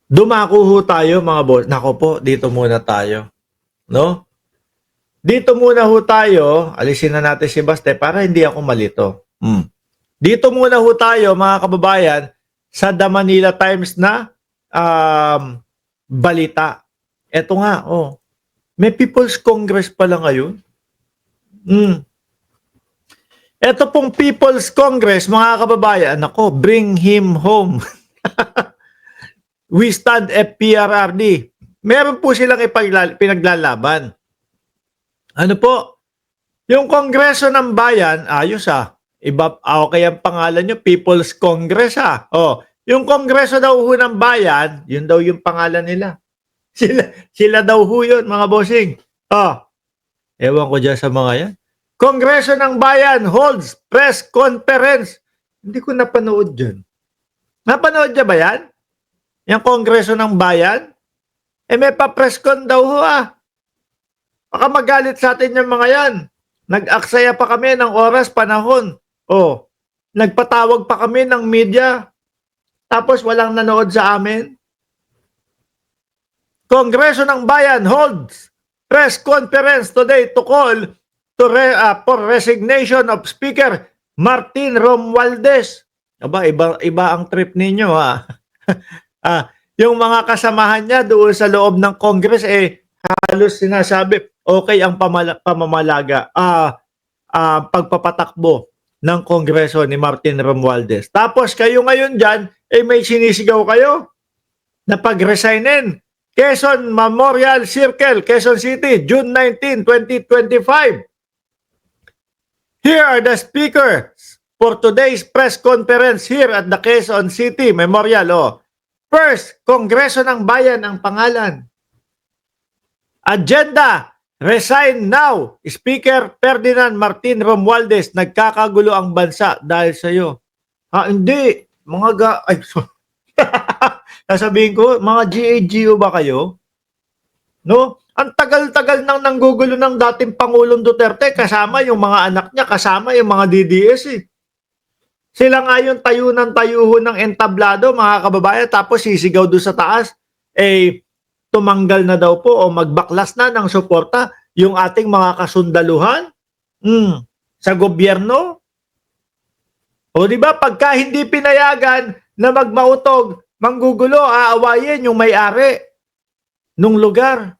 Dumako ho tayo mga boss. Nako po, dito muna tayo. No? Dito muna ho tayo. Alisin na natin si Baste para hindi ako malito. Dito muna ho tayo mga kababayan sa The Manila Times na balita. Eto nga, may People's Congress pala ngayon. Eto pong People's Congress, mga kababayan, ako, bring him home. We stand FPRRD. Meron po silang pinaglalaban. Ano po? Yung Kongreso ng Bayan, ayos Iba, okay ang pangalan nyo, People's Congress yung Kongreso daw ho ng Bayan, yun daw yung pangalan nila. Sila daw ho yun, mga bossing. Ewan ko dyan sa mga yan. Kongreso ng Bayan holds press conference. Hindi ko napanood dyan. Napanood niya ba yan? Yung Kongreso ng Bayan? May pa-press con daw ho Baka magalit sa atin yung mga yan. Nag-aksaya pa kami ng oras, panahon. Nagpatawag pa kami ng media. Tapos walang nanood sa amin. Kongreso ng Bayan holds press conference today to call for resignation of Speaker Martin Romualdez. Iba ang trip ninyo yung mga kasamahan niya doon sa loob ng Congress halos sinasabi okay ang pamamalaga pagpapatakbo ng Kongreso ni Martin Romualdez. Tapos kayo ngayon dyan may sinisigaw kayo na pag-resignin. Quezon Memorial Circle, Quezon City, June 19, 2025. Here are the speakers for today's press conference here at the Quezon City Memorial. First, Kongreso ng Bayan ang pangalan. Agenda, resign now. Speaker Ferdinand Martin Romualdez, nagkakagulo ang bansa dahil sa iyo. Hindi. Sasabihin ko, mga GAGO ba kayo? No? Ang tagal-tagal nang nanggugulo ng dating Pangulong Duterte, kasama yung mga anak niya, kasama yung mga DDS Sila nga yung tayo ng entablado, mga kababayan, tapos sisigaw doon sa taas, tumanggal na daw po o magbaklas na ng suporta yung ating mga kasundaluhan sa gobyerno. O di ba pagka hindi pinayagan na magmautog, manggugulo, aawayin yung may-ari nung lugar.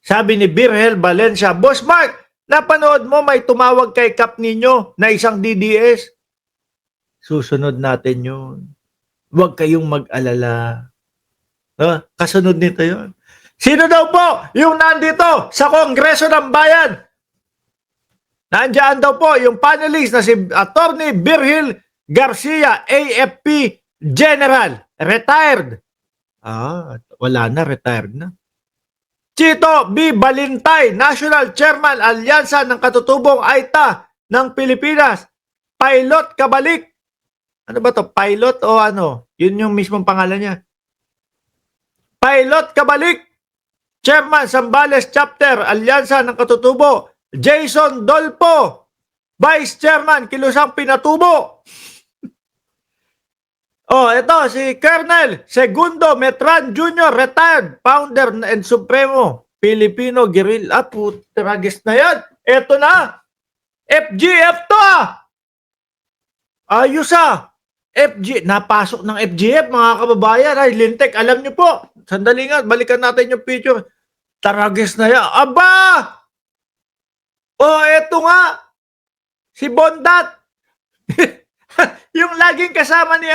Sabi ni Virgel Valencia, Boss Mark, napanood mo may tumawag kay Kap ninyo na isang DDS? Susunod natin yun. Huwag kayong mag-alala. Kasunod nito yun. Sino daw po yung nandito sa Kongreso ng Bayan? Nandiyan daw po yung panelist na si Attorney Virgil Garcia, AFP General, retired. Wala na, retired na. Chito B. Balintay, National Chairman, Alyansa ng Katutubong AITA ng Pilipinas. Pilot Kabalik. Ano ba to? Pilot o ano? Yun yung mismong pangalan niya. Pilot Kabalik. Chairman, Zambales Chapter, Alyansa ng Katutubo. Jason Dolpo, Vice Chairman, Kilusang Pinatubo. Ito si Colonel Segundo Metran Jr., retired, founder and supremo Filipino Guerrilla. Putragis na yan. Ito na. FGF to Ayos FG, napasok ng FGF mga kababayan. Lintek, alam niyo po. Sandali nga, balikan natin yung picture. Taragis na yan. Aba! Eto nga. Si Bondat. Yung laging kasama ni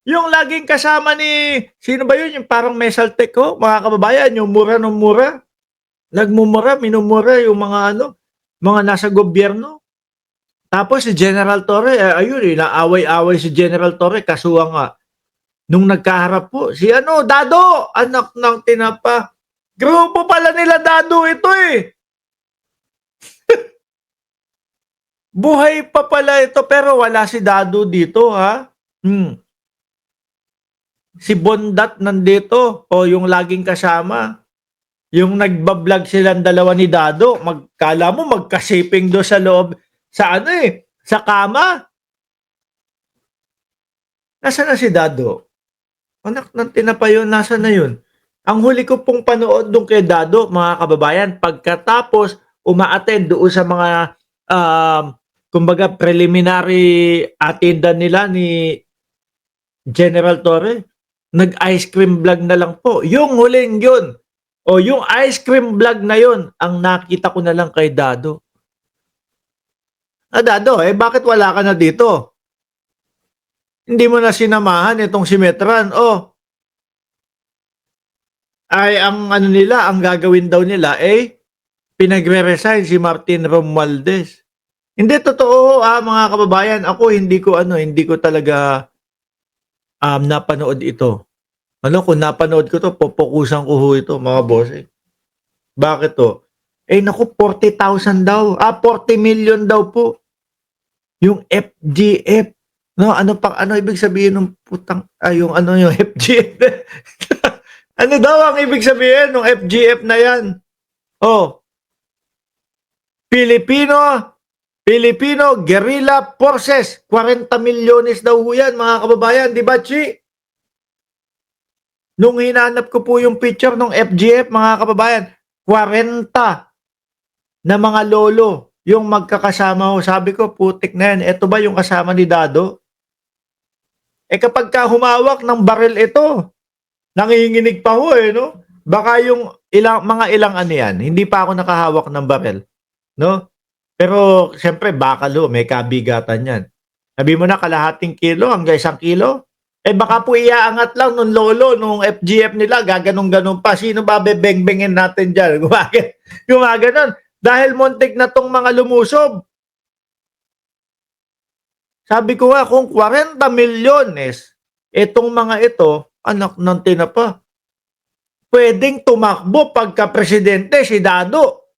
yung laging kasama ni, sino ba yun? Yung parang Mesaltec mga kababayan, yung mura ng mura. Nagmumura, minumura yung mga mga nasa gobyerno. Tapos si General Torre, inaaway-away si General Torre, kasuwa nga. Nung nagkaharap po, si Dado, anak ng tinapa. Grupo pala nila Dado ito Buhay pa pala ito, pero wala si Dado dito, Si Bondat nandito, yung laging kasama. Yung nagbablog silang dalawa ni Dado, kala mo magkasiping do sa loob, sa sa kama. Nasaan na si Dado? Anak ng tinapay yun, nasaan na yun? Ang huli ko pong panood dun kay Dado, mga kababayan, pagkatapos uma-attend doon sa mga, um, kumbaga preliminary attendance nila ni General Torre, nag-ice cream vlog na lang po. Yung huling yun, o yung ice cream vlog na yun, ang nakita ko na lang kay Dado. Dado, bakit wala ka na dito? Hindi mo na sinamahan itong si Metran. Oh, ay ang ano nila, ang gagawin daw nila, pinagre-resign si Martin Romualdez. Hindi totoo, mga kababayan. Ako hindi ko talaga napanood ito. Ano, kung napanood ko to, popokusan ko ho ito, mga bossing. Bakit to? Naku, 40,000 daw. 40 million daw po. Yung FGF. No, ano ibig sabihin ng yung FGF? Ano daw ang ibig sabihin ng FGF na yan? Oh, Filipino Guerrilla Forces. 40 milyones daw ho yan, mga kababayan. Di ba, Chi? Nung hinanap ko po yung picture ng FGF, mga kababayan, 40 na mga lolo yung magkakasama ho. Sabi ko, putik na yan. Ito ba yung kasama ni Dado? Kapag ka humawak ng baril ito, nanginginig pa ho no? Baka yung mga ilang ano yan, hindi pa ako nakahawak ng baril, no? Pero siyempre bakal ho, may kabigatan yan. Sabi mo na kalahating kilo hanggang 1 kilo? Baka po iaangat lang nung lolo, nung FGF nila, gaganong-ganon pa. Sino ba bebeng-bengin natin dyan? Gumaganon. Dahil muntik na tong mga lumusob. Sabi ko nga, kung 40 milyones, itong mga ito, anak ng tinapa, pwedeng tumakbo pagka-presidente si Dado.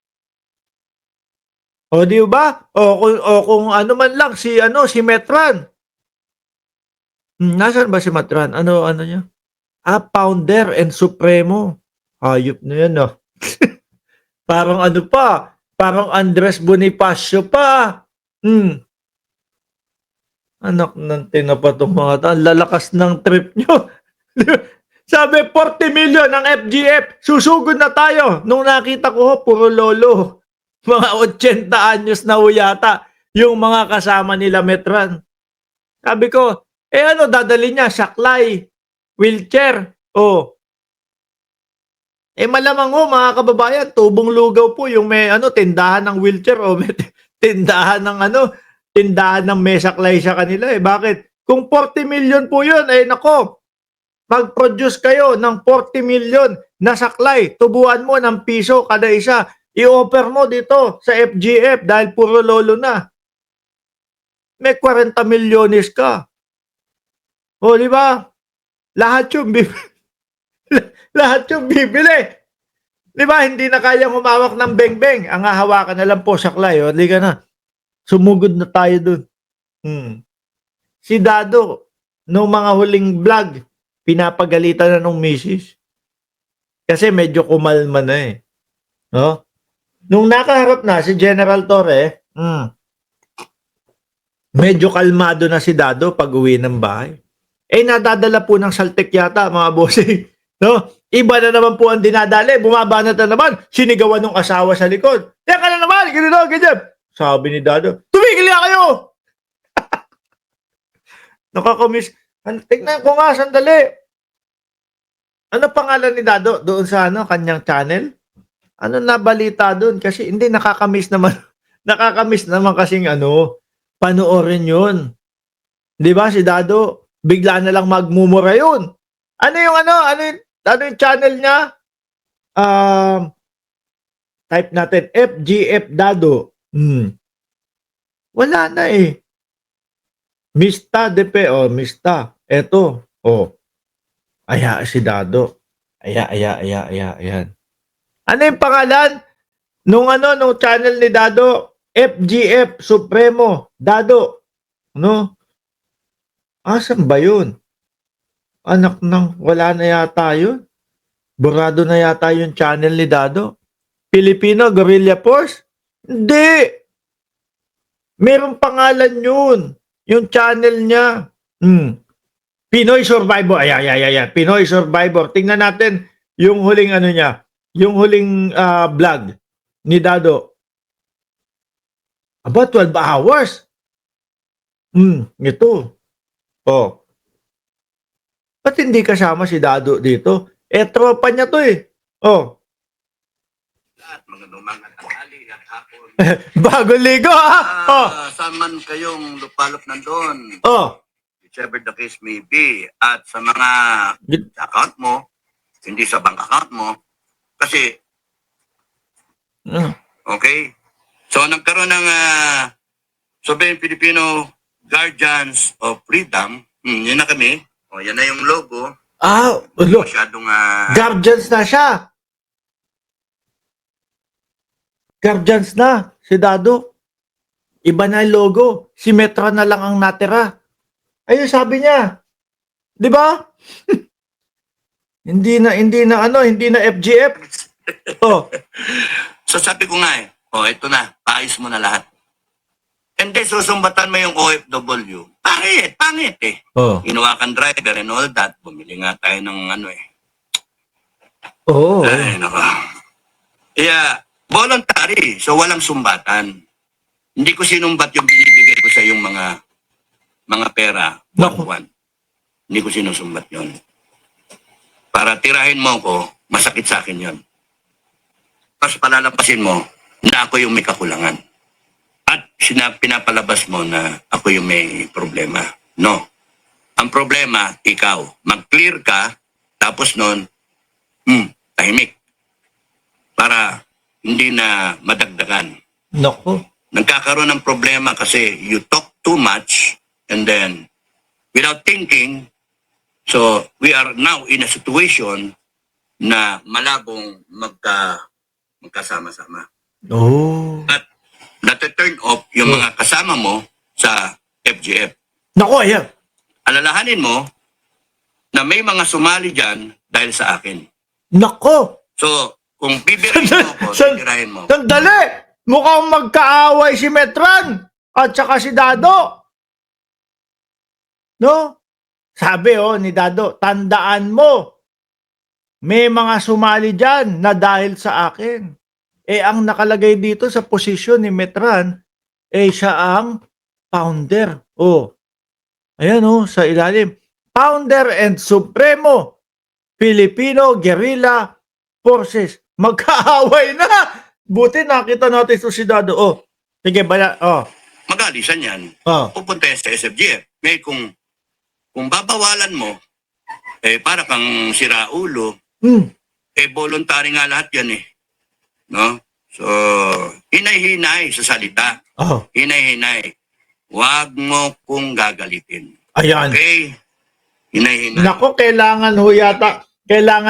O di ba? O kung ano man lang si Metran. Nasaan ba si Matran? Ano niya? Founder and Supremo. Hayop na yan, no? Parang ano pa, parang Andres Bonifacio pa. Anak ng tinapa tong mga to. Ang lalakas ng trip nyo. Sabi, 40 million ang FGF. Susugod na tayo. Nung nakita ko, puro lolo. Mga 80 anyos na ho yata. Yung mga kasama nila Metran. Sabi ko, dadali niya? Saklay. Wheelchair. Malamang ho, mga kababayan, tubong lugaw po yung may tindahan ng wheelchair o may tindahan ng tindahan ng mesaklay sa kanila. Bakit? Kung 40 million po yun, nako, mag-produce kayo ng 40 million na saklay. Tubuan mo ng piso kada isa. I-offer mo dito sa FGF dahil puro lolo na. May 40 milyones ka. O, di ba? Lahat yung lahat yung bibili. Di ba? Hindi na kayang humawak ng beng-beng. Ang hahawakan na lang po saklay. O, di ka na. Sumugod na tayo dun. Si Dado, nung mga huling vlog, pinapagalitan na nung misis. Kasi medyo kumalma na no? Nung nakaharap na si General Torre, medyo kalmado na si Dado pag uwi ng bahay. Nadadala po ng saltik yata, mga bossing. No? Iba na naman po ang dinadali. Bumabanat na naman. Sinigawan ng asawa sa likod. Yan ka na naman. Ganyan. Sabi ni Dado, tumigil na kayo! Nakakamiss. Tignan ko nga, sandali. Ano pangalan ni Dado doon sa kanyang channel? Ano nabalita doon? Kasi hindi, nakakamiss naman. Nakakamiss naman kasing panoorin yun. Di ba si Dado? Bigla na lang magmumura yun. Ano yung channel niya? Type natin, FGF Dado. Wala na Mista Mista. Eto, Aya si Dado. Ayan. Ano yung pangalan? Nung channel ni Dado? FGF Supremo Dado. Asan ba yun? Anak ng wala na yata yun. Burado na yata yung channel ni Dado. Filipino Guerrilla Force? Hindi. Merong pangalan yun. Yung channel niya. Pinoy Survivor. Ayan. Pinoy Survivor. Tingnan natin yung huling ano niya. Yung huling vlog ni Dado. About 12 hours. Ito. Oh. Ba't hindi kasama si Dado dito? Tropa niya to eh. Oh. At mga lumang at tanghali at hapon. Bago ligo Saan man kayong lupalop nandun, Oh. whichever the case may be, at sa mga account mo, hindi sa bank account mo, kasi, okay? So, nagkaroon ng Sovereign Filipino Guardians of Freedom, yun na kami, yan na yung logo, Look. masyadong, Guardians na siya. Guardians na si Dado. Iba na yung logo. Si Metra na lang ang natira. Ayun sabi niya. 'Di ba? hindi na FGF. Oh. So sabi ko nga ito na, paayos mo na lahat. And then susumbatan mo yung OFW. Pangit eh. Oh. Inuwakan driver and all that. Bumili nga tayo ng Oh. Ay, naka. Kaya, voluntary. So walang sumbatan. Hindi ko sinumbat yung binibigay ko sa yung mga pera. Naku. Buwan. Hindi ko sinusumbat yon. Para tirahin mo ko, masakit sa akin yon. Tapos palalampasin mo na ako yung may kakulangan. At pinapalabas mo na ako yung may problema. No. Ang problema, ikaw. Mag-clear ka, tapos nun, tahimik. Para hindi na madagdagan. Nako. Nagkakaroon ng problema kasi you talk too much and then without thinking, so we are now in a situation na malabong magkasama-sama. Oh. At nati-turn off yung mga kasama mo sa FGF. Nako, ayan. Alalahanin mo na may mga sumali dyan dahil sa akin. Nako. So, kung bibirahin mo ako, bibirahin mo. Sandali. Mukhang magkaaway si Metran at saka si Dado. No? Sabi ni Dado, tandaan mo, may mga sumali dyan na dahil sa akin. Ang nakalagay dito sa posisyon ni Metran, siya ang founder. Ayan sa ilalim. Founder and Supremo Filipino Guerrilla Forces. Magkaaway na! Buti nakita natin si Dado. Sige, bala. Mag-alisan yan. Pupunta yan sa SFGF. May kung babawalan mo, para kang siraulo, voluntary nga lahat yan eh. No? So, hinay-hinay sa salita. Hinay-hinay. Huwag mo kong gagalitin. Ayan. Okay? Hinay-hinay. Nako, kailangan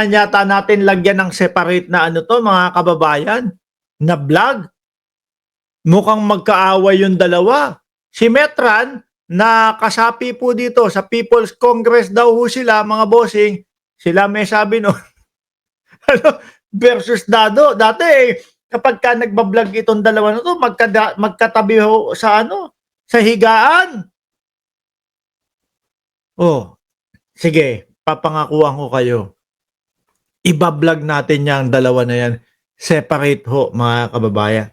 yata natin lagyan ng separate na mga kababayan, na vlog. Mukhang magkaaway yung dalawa. Si Metran, na kasapi po dito sa People's Congress daw sila, mga bossing, sila may sabi versus Dado. Dati kapag ka nagbablog itong dalawa na to, magkatabi sa sa higaan. Sige, papangakuan ko kayo. Iba-vlog natin yang dalawa na yan. Separate mga kababayan.